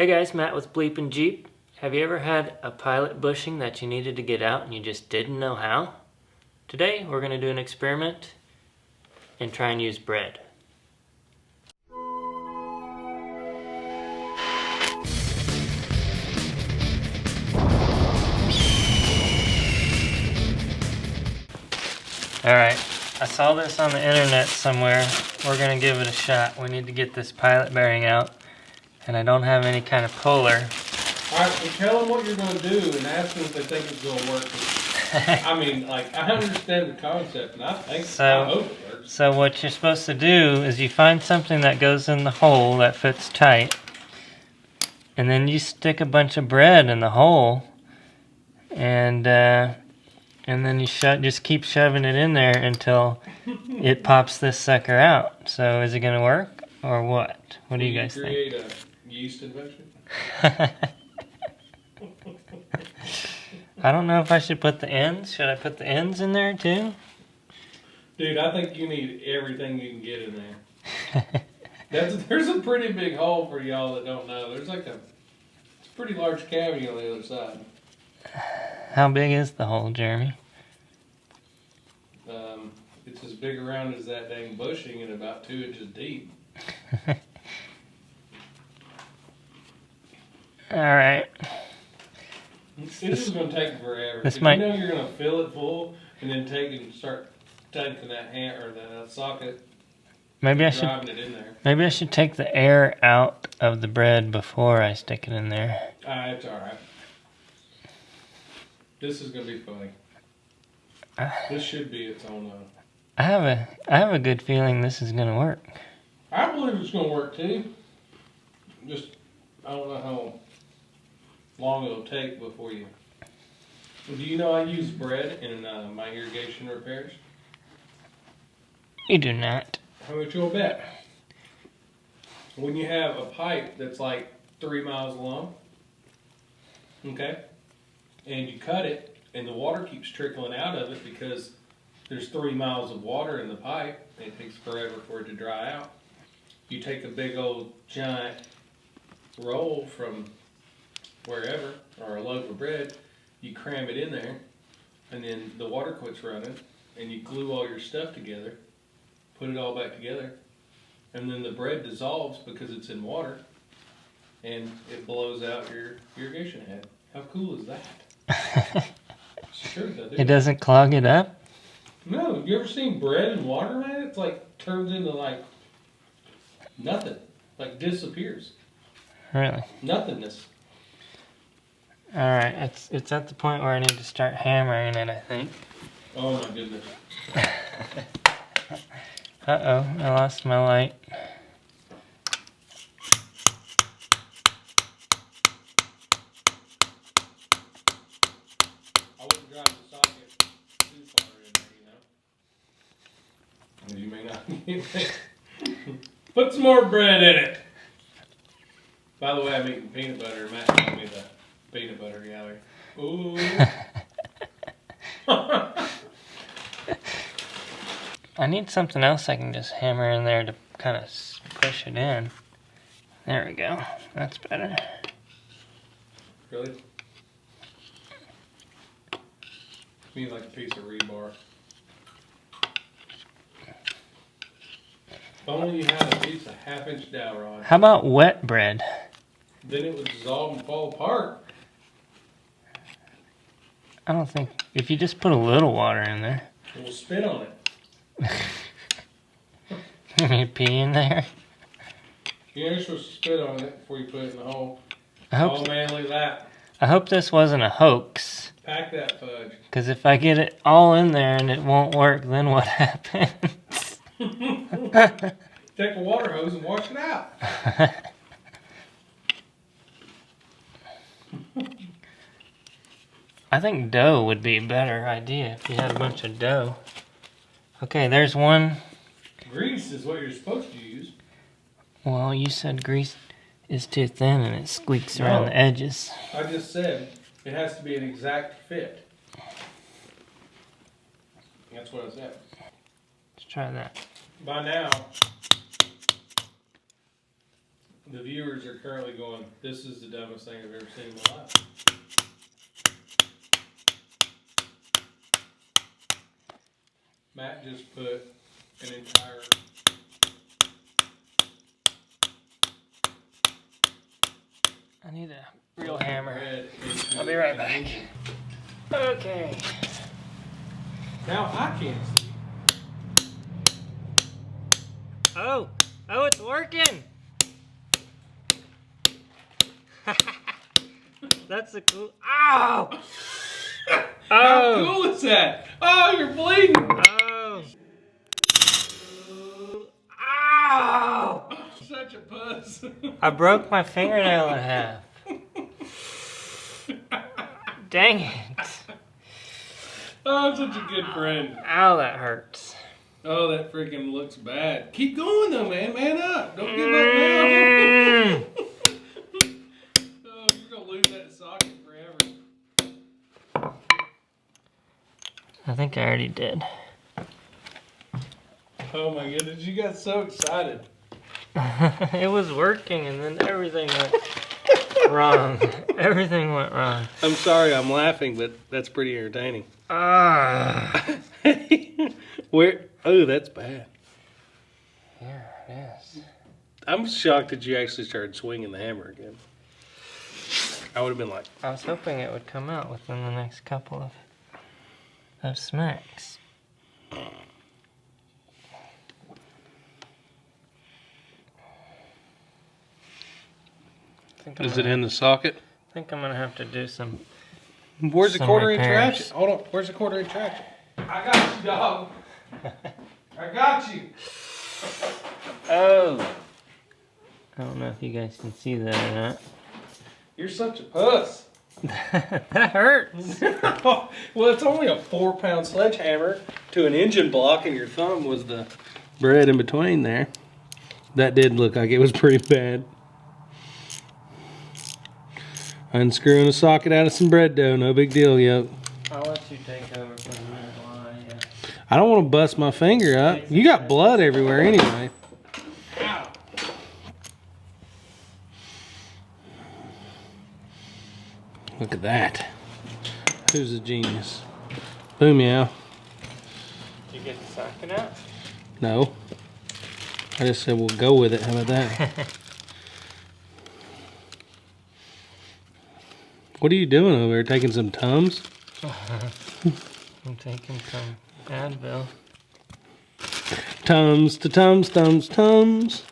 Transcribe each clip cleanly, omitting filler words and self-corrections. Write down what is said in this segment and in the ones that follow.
Hey guys, Matt with BleepinJeep. Have you ever had a pilot bushing that you needed to get out and you just didn't know how? Today we're going to do an experiment and try and use bread. Alright, I saw this on the internet somewhere. We're going to give it a shot. We need to get this pilot bearing out. And I don't have any kind of puller. Alright, so tell them what you're going to do and ask them if they think it's going to work. I mean, like, I understand the concept and I hope it works. So what you're supposed to do is you find something that goes in the hole that fits tight. And then you stick a bunch of bread in the hole. And then you just keep shoving it in there until it pops this sucker out. So is it going to work or what? What do you guys think? Create a yeast infection? I don't know if I should put the ends. Should I put the ends in there too? Dude, I think you need everything you can get in there. There's a pretty big hole for y'all that don't know. There's like it's a pretty large cavity on the other side. How big is the hole, Jeremy? It's as big around as that dang bushing and about 2 inches deep. Alright. This is going to take forever. You know you're going to fill it full and then start taking that or the socket. Maybe I driving it in there. Maybe I should take the air out of the bread before I stick it in there. It's alright. This is going to be funny. This should be its own. I have a good feeling this is going to work. I believe it's going to work too. Just, I don't know how long it'll take before you. Do you know I use bread in my irrigation repairs? You do not. How much you'll bet? When you have a pipe that's like 3 miles long, okay, and you cut it, and the water keeps trickling out of it because there's 3 miles of water in the pipe, and it takes forever for it to dry out. You take a big old giant roll from wherever, or a loaf of bread, you cram it in there, and then the water quits running, and you glue all your stuff together, put it all back together, and then the bread dissolves because it's in water, and it blows out your irrigation head. How cool is that? Sure does. It doesn't clog it up? No, you ever seen bread and water, man? It's like turns into like nothing, like disappears. Really? Nothingness. All right, it's at the point where I need to start hammering it, I think. Oh my goodness. Uh-oh, I lost my light. I wouldn't drive the socket too far in there, you may not. Put some more bread in it. By the way, I'm eating peanut butter. Matt got me the peanut butter gallery. Ooh. I need something else I can just hammer in there to kind of push it in. There we go. That's better. Really? You need like a piece of rebar. If only you had a piece of 1/2-inch dowel rod. How about wet bread? Then it would dissolve and fall apart. I don't think... If you just put a little water in there. We'll spit on it. You pee in there? You're supposed to spit on it before you put it in the hole. I Manly that. hope this wasn't a hoax. Pack that fudge. Because if I get it all in there and it won't work, then what happens? Take a water hose and wash it out. I think dough would be a better idea if you had a bunch of dough. Okay, there's one. Grease is what you're supposed to use. Well, you said grease is too thin and it squeaks around the edges. I just said it has to be an exact fit. That's what I said. Let's try that. By now, The viewers are currently going, this is the dumbest thing I've ever seen in my life. Matt just put an entire... I need a real hammer. bread into I'll be right an back. engine. Okay. Now I can't see. Oh, it's working. That's a cool. Ow! How cool is that? Oh, you're bleeding. Oh! Ow! Such a puss. I broke my fingernail in half. Dang it. Oh, I'm such a good friend. Ow, that hurts. Oh, that freaking looks bad. Keep going though, man. Man up. Don't give up Mm. now. Oh, you're going to lose that socket forever. I think I already did. Oh my goodness, you got so excited. It was working and then everything went wrong. Everything went wrong. I'm sorry I'm laughing, but that's pretty entertaining. Ah. Where? Oh, that's bad. Yeah, it is. I'm shocked that you actually started swinging the hammer again. I would have been like, I was hoping it would come out within the next couple of smacks. is it in the socket? I think I'm gonna have to do some. Where's the Some quarter inch repairs. ratchet? Hold on, where's the quarter inch ratchet? I got you, dog. I got you. Oh! I don't know if you guys can see that or not. You're such a puss. That hurts. Well, it's only a 4-pound sledgehammer to an engine block, and your thumb was the bread in between there. That did look like it was pretty bad. Unscrewing a socket out of some bread dough, no big deal, yo. I'll let you take over for a minute while I don't want to bust my finger up. You got blood everywhere anyway. Ow! Look at that. Who's a genius? Boom, meow. Did you get the socket out? No. I just said we'll go with it. How about that? What are you doing over there? Taking some Tums? I'm taking some Advil. Tums to Tums, Tums, Tums.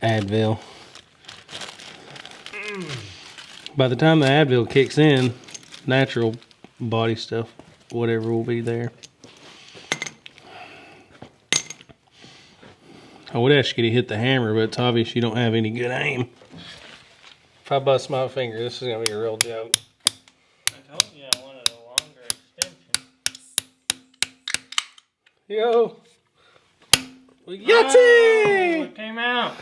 Advil. By the time the Advil kicks in, natural body stuff, whatever will be there. I would ask you to hit the hammer, but it's obvious you don't have any good aim. If I bust my finger, this is going to be a real joke. I told you I wanted a longer extension. Yo! Oh, Yahtzee! it came out.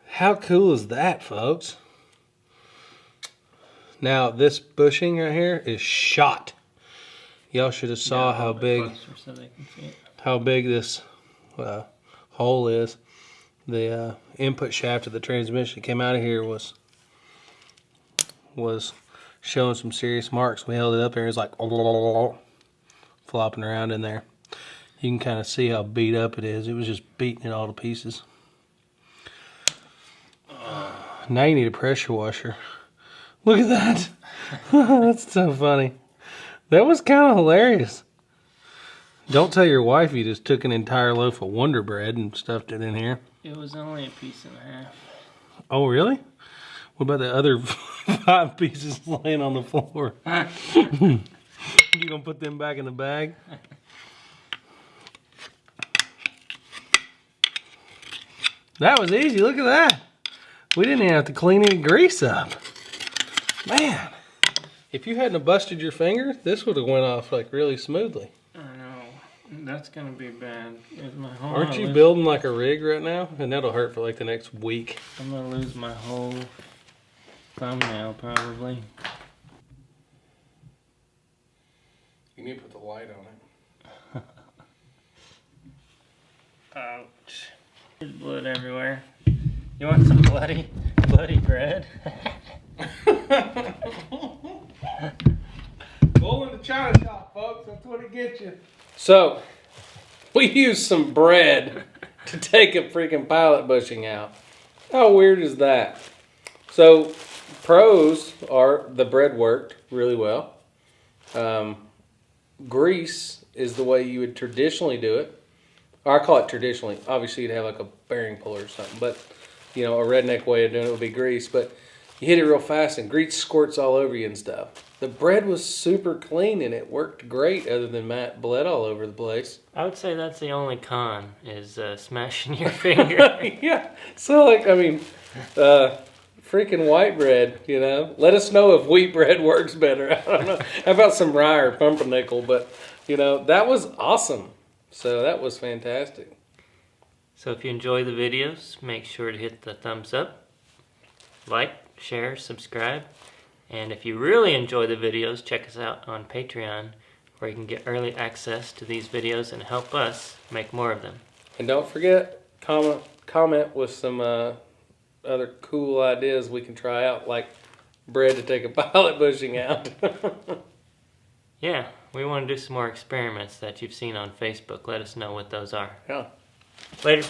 How cool is that, folks? Now, this bushing right here is shot. Y'all should have saw Yeah, how big, so they can see it. how big this hole is. The input shaft of the transmission came out of here was showing some serious marks. We held it up there, it was like flopping around in there. You can kind of see how beat up it is. It was just beating it all to pieces. Now you need a pressure washer. Look at that. That's so funny. That was kind of hilarious. Don't tell your wife you just took an entire loaf of Wonder Bread and stuffed it in here. It was only a piece and a half. Oh, really? What about the other 5 pieces laying on the floor? You gonna put them back in the bag? That was easy. Look at that. We didn't even have to clean any grease up. Man, if you hadn't have busted your finger, this would have went off like really smoothly. I know. That's gonna be bad. My whole Aren't you building like a rig right now? And that'll hurt for like the next week. I'm gonna lose my whole thumbnail probably. You need to put the light on it. Ouch. There's blood everywhere. You want some bloody bread? Go in the china shop, folks. That's what it gets you. So, we used some bread to take a freaking pilot bushing out. How weird is that? So, pros are the bread worked really well. Grease is the way you would traditionally do it. Or I call it traditionally. Obviously, you'd have like a bearing puller or something. But, you know, a redneck way of doing it would be grease. But you hit it real fast and grease squirts all over you and stuff. The bread was super clean and it worked great other than Matt bled all over the place. I would say that's the only con, is smashing your finger. Yeah. So, like, I mean, freaking white bread, you know. Let us know if wheat bread works better. I don't know. How about some rye or pumpernickel? But, you know, that was awesome. So that was fantastic. So if you enjoy the videos, make sure to hit the thumbs up, like, share, subscribe. And if you really enjoy the videos, check us out on Patreon, where you can get early access to these videos and help us make more of them. And don't forget, comment with some other cool ideas we can try out, like bread to take a pilot bushing out. Yeah, we want to do some more experiments that you've seen on Facebook. Let us know what those are. Yeah. Later.